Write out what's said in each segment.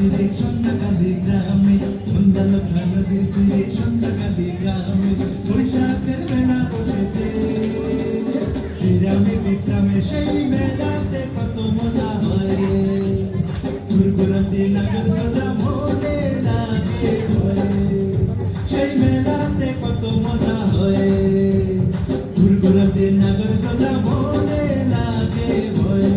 তীরে সন্ধ্যাকালে গ্রামে সন্ধ্যালক্ষা নদীর তীরে সন্ধ্যাকালে গ্রামে বৈশাখের মেলা বসেছে গ্রামে বিশ্রামে সেই মেলাতে কত মজা হয় ঘুরঘুরাতে নাগর গদা মনে লাগে সেই মেলাতে কত মজা হয় ঘুরঘুরাতে নাগর গদা মনে লাগে ভয়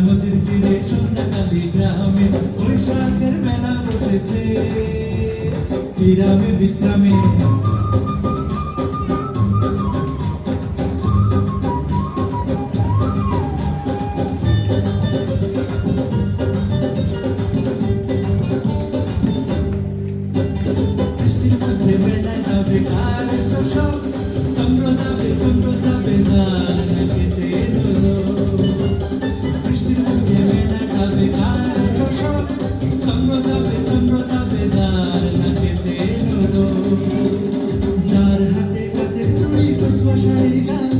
নদীর তীরে সন্ধ্যাকালে গ্রামে বৈশাখের মেলা বসেছে বিরামে বিশ্রামে মেলায় যাবে কার সব চন্দ্র যাবে গান খেতে যার হাতে কাছে চুড়ি খুশবু শাড়ি গান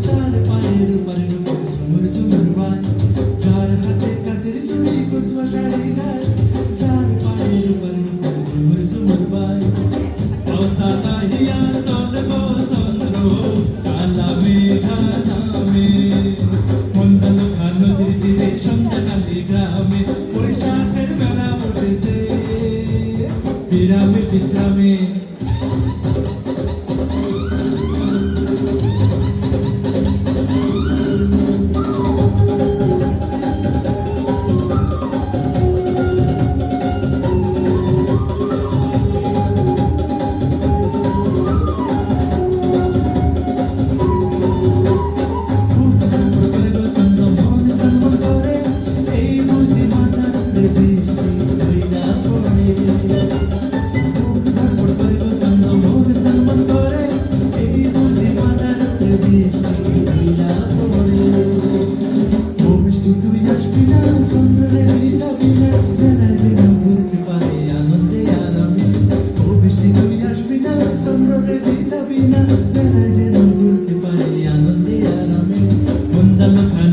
তার পায়ের উপরে ঝুমুর ঝুমুর বান যার হাতে কাছে চুড়ি খুশবু শাড়ি গান তার পায়ের উপরে ঝুমুর ঝুমুর বান চন্দ্র কালা মেঘা নামে সন্ধ্যালক্ষা নদীর তীরে সন্ধ্যাকালে গ্রামে বৈশাখের মেলা বসেছে বিরামে বিশ্রামে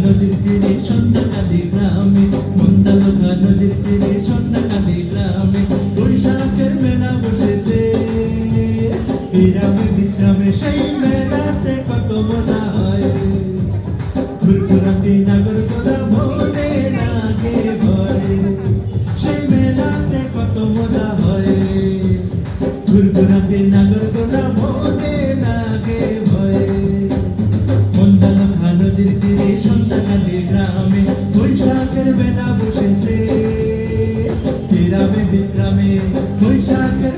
নদীর তীরে সন্ধ্যাকালে গ্রামে সন্ধ্যালক্ষা নদীর তীরে সন্ধ্যাকালে গ্রামে বৈশাখের মেলা বসেছে বিরামে বিশ্রামে সেই মেলাতে কত মজা হয় ঘুরঘুরাতে নাগর গদা মনে লাগে ভয় সেই মেলাতে কত মজা হয় ঘুরঘুরাতে নাগর গদা মনে লাগে ভয় সন্ধ্যালক্ষা নদীর তীরে সন্ধ্যাকালে গ্রামে বৈশাখের মেলা বসেছে বিরামে বিশ্রামে বৈশাখের